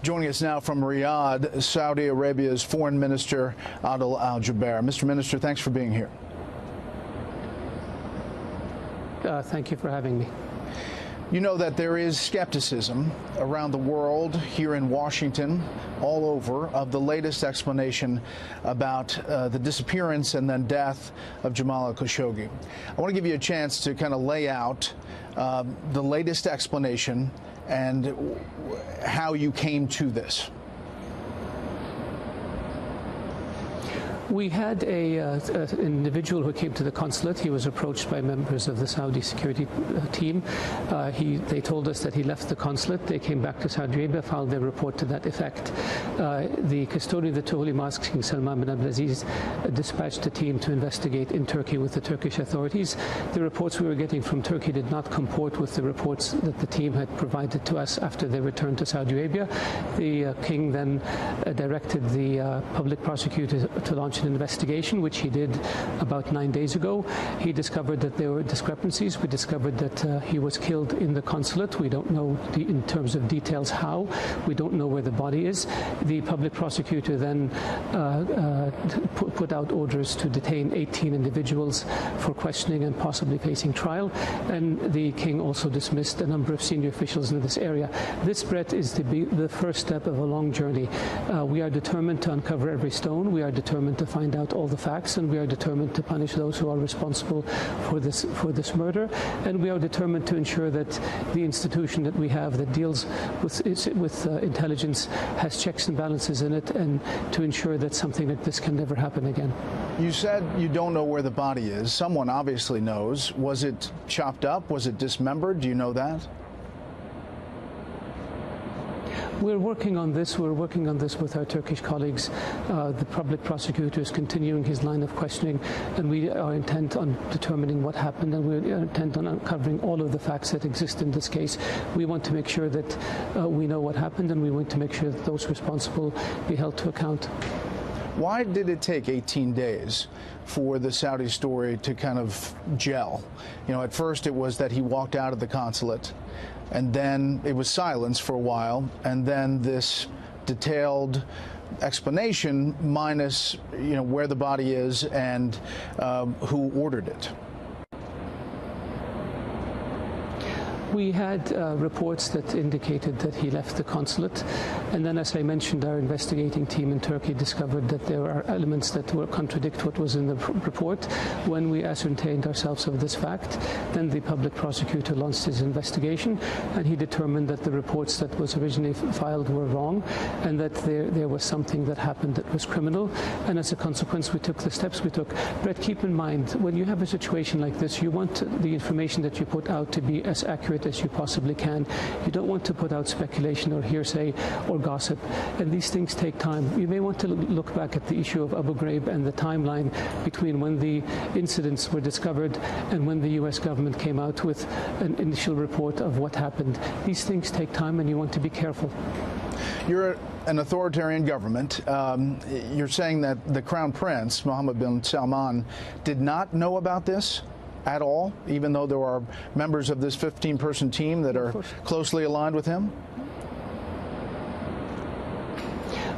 Joining us now from Riyadh, Saudi Arabia's Foreign Minister Adel Al-Jubeir. Mr. Minister, thanks for being here. Thank you for having me. You know that there is skepticism around the world, here in Washington, all over, of the latest explanation about the disappearance and then death of Jamal Khashoggi. I want to give you a chance to kind of lay out the latest explanation and how you came to this. We had an individual who came to the consulate. He was approached by members of the Saudi security team. They told us that he left the consulate. They came back to Saudi Arabia, filed their report to that effect. The custodian of the Holy Mosque, King Salman bin Abdulaziz, dispatched a team to investigate in Turkey with the Turkish authorities. The reports we were getting from Turkey did not comport with the reports that the team had provided to us after they returned to Saudi Arabia. The king then directed the public prosecutor to launch an investigation, which he did about 9 days ago. He discovered that there were discrepancies. We discovered that he was killed in the consulate. We don't know in terms of details how. We don't know where the body is. The public prosecutor then put out orders to detain 18 individuals for questioning and possibly facing trial. And the king also dismissed a number of senior officials in this area. This, Brett, is the first step of a long journey. We are determined to uncover every stone. We are determined to find out all the facts, and we are determined to punish those who are responsible for this murder. And we are determined to ensure that the institution that we have that deals with intelligence has checks and balances in it, and to ensure that something like this can never happen again. You said you don't know where the body is. Someone obviously knows. Was it chopped up? Was it dismembered? Do you know that? We're working on this. We're working on this with our Turkish colleagues. The public prosecutor is continuing his line of questioning, and we are intent on determining what happened, and we're intent on uncovering all of the facts that exist in this case. We want to make sure that we know what happened, and we want to make sure that those responsible be held to account. Why did it take 18 days for the Saudi story to kind of gel? You know, at first it was that he walked out of the consulate, and then it was silence for a while, and then this detailed explanation minus, you know, where the body is and who ordered it. We had reports that indicated that he left the consulate, and then, as I mentioned, our investigating team in Turkey discovered that there are elements that will contradict what was in the report. When we ascertained ourselves of this fact, then the public prosecutor launched his investigation, and he determined that the reports that was originally filed were wrong, and that there was something that happened that was criminal, and as a consequence we took the steps we took. But keep in mind, when you have a situation like this, you want the information that you put out to be as accurate as you possibly can. You don't want to put out speculation or hearsay or gossip, and these things take time. You may want to look back at the issue of Abu Ghraib and the timeline between when the incidents were discovered and when the U.S. government came out with an initial report of what happened. These things take time, and you want to be careful. You're an authoritarian government. You're saying that the Crown Prince, Mohammed bin Salman, did not know about this at all, even though there are members of this 15-person team that are closely aligned with him?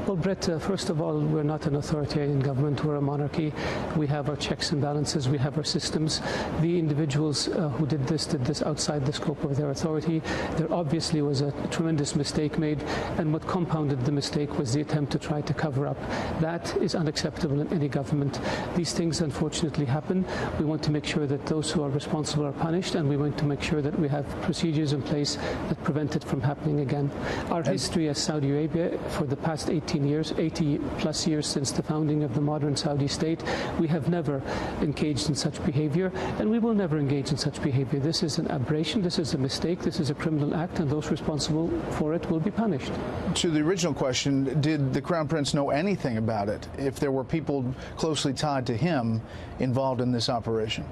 Well, Brett, first of all, we're not an authoritarian government. We're a monarchy. We have our checks and balances. We have our systems. The individuals who did this outside the scope of their authority. There obviously was a tremendous mistake made, and what compounded the mistake was the attempt to try to cover up. That is unacceptable in any government. These things unfortunately happen. We want to make sure that those who are responsible are punished, and we want to make sure that we have procedures in place that prevent it from happening again. Our history as Saudi Arabia for the past 80 plus years since the founding of the modern Saudi state, we have never engaged in such behavior, and we will never engage in such behavior. This is an aberration, this is a mistake, this is a criminal act, and those responsible for it will be punished. To the original question, did the Crown Prince know anything about it, if there were people closely tied to him involved in this operation?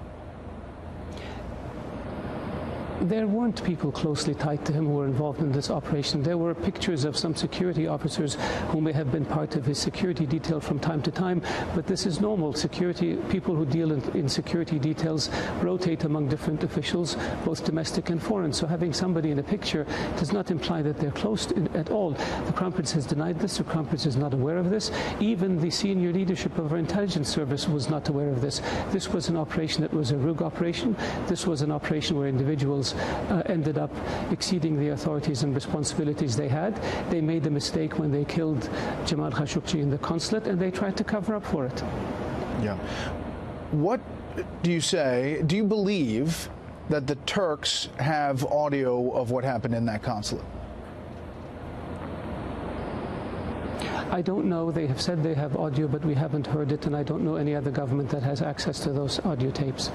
There weren't people closely tied to him who were involved in this operation. There were pictures of some security officers who may have been part of his security detail from time to time, but this is normal. Security people who deal in security details rotate among different officials, both domestic and foreign. So having somebody in a picture does not imply that they're close at all. The Crown Prince has denied this. The Crown Prince is not aware of this. Even the senior leadership of our intelligence service was not aware of this. This was an operation that was a rogue operation. This was an operation where individuals ended up exceeding the authorities and responsibilities they had. They made a mistake when they killed Jamal Khashoggi in the consulate, and they tried to cover up for it. Yeah. What do you say? Do you believe that the Turks have audio of what happened in that consulate? I don't know. They have said they have audio, but we haven't heard it, and I don't know any other government that has access to those audio tapes.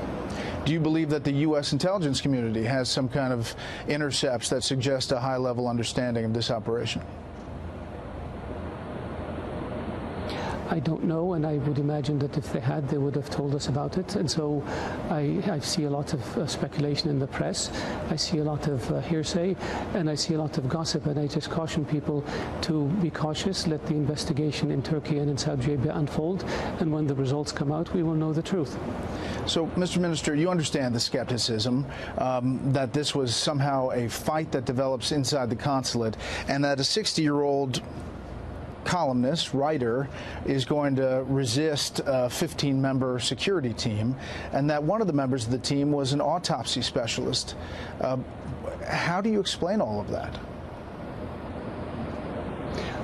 Do you believe that the U.S. intelligence community has some kind of intercepts that suggest a high-level understanding of this operation? I don't know, and I would imagine that if they had, they would have told us about it. And so I see a lot of speculation in the press. I see a lot of hearsay, and I see a lot of gossip. And I just caution people to be cautious, let the investigation in Turkey and in Saudi Arabia unfold, and when the results come out, we will know the truth. So, Mr. Minister, you understand the skepticism that this was somehow a fight that develops inside the consulate, and that a 60-year-old columnist, writer, is going to resist a 15-member security team, and that one of the members of the team was an autopsy specialist. How do you explain all of that?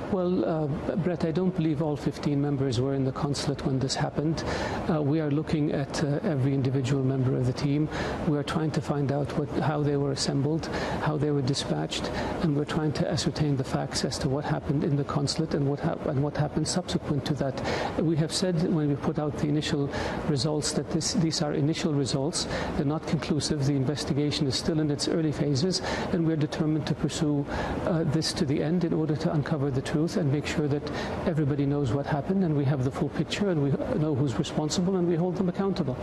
Well, Brett, I don't believe all 15 members were in the consulate when this happened. We are looking at every individual member of the team. We are trying to find out how they were assembled, how they were dispatched, and we're trying to ascertain the facts as to what happened in the consulate and what happened subsequent to that. We have said when we put out the initial results that these are initial results. They're not conclusive. The investigation is still in its early phases, and we're determined to pursue this to the end in order to uncover the truth and make sure that everybody knows what happened, and we have the full picture, and we know who's responsible, and we hold them accountable.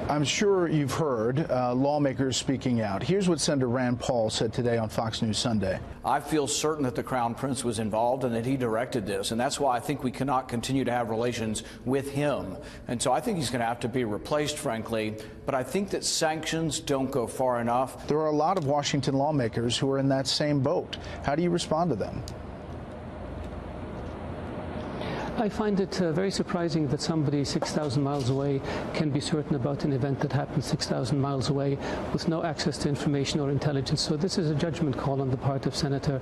I'm sure you've heard lawmakers speaking out. Here's what Senator Rand Paul said today on Fox News Sunday. I feel certain that the Crown Prince was involved and that he directed this, and that's why I think we cannot continue to have relations with him. And so I think he's going to have to be replaced, frankly, but I think that sanctions don't go far enough. There are a lot of Washington lawmakers who are in that same boat. How do you respond to them? I find it very surprising that somebody 6,000 miles away can be certain about an event that happened 6,000 miles away with no access to information or intelligence. So this is a judgment call on the part of Senator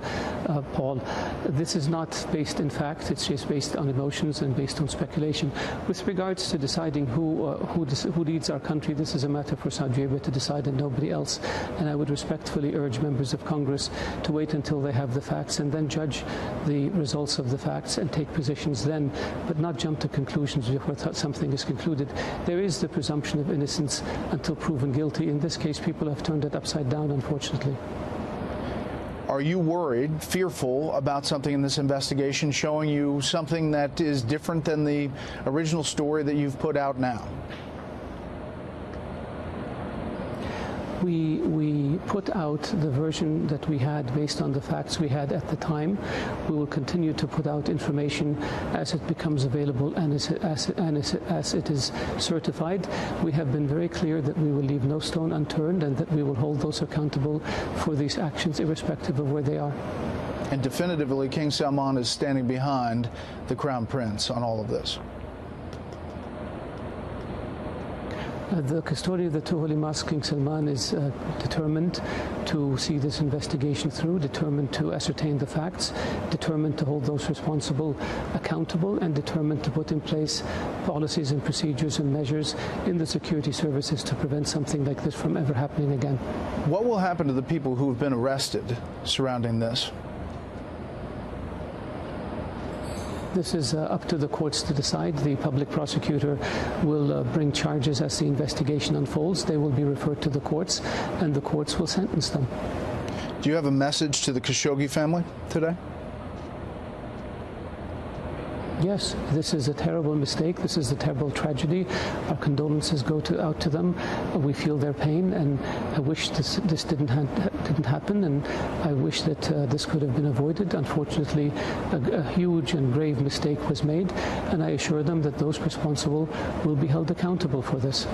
Paul. This is not based in fact. It's just based on emotions and based on speculation. With regards to deciding who leads our country, this is a matter for Saudi Arabia to decide and nobody else. And I would respectfully urge members of Congress to wait until they have the facts and then judge the results of the facts and take positions then, but not jump to conclusions before something is concluded. There is the presumption of innocence until proven guilty. In this case, people have turned it upside down, unfortunately. Are you worried, fearful about something in this investigation showing you something that is different than the original story that you've put out now? We put out the version that we had based on the facts we had at the time. We will continue to put out information as it becomes available and as it is certified. We have been very clear that we will leave no stone unturned and that we will hold those accountable for these actions irrespective of where they are. And definitively, King Salman is standing behind the Crown Prince on all of this. The custodian of the two holy mosques, King Salman, is determined to see this investigation through, determined to ascertain the facts, determined to hold those responsible accountable, and determined to put in place policies and procedures and measures in the security services to prevent something like this from ever happening again. What will happen to the people who have been arrested surrounding this? This is up to the courts to decide. The public prosecutor will bring charges as the investigation unfolds. They will be referred to the courts, and the courts will sentence them. Do you have a message to the Khashoggi family today? Yes, this is a terrible mistake. This is a terrible tragedy. Our condolences go out to them. We feel their pain, and I wish this didn't happen, and I wish that this could have been avoided. Unfortunately, a huge and grave mistake was made, and I assure them that those responsible will be held accountable for this.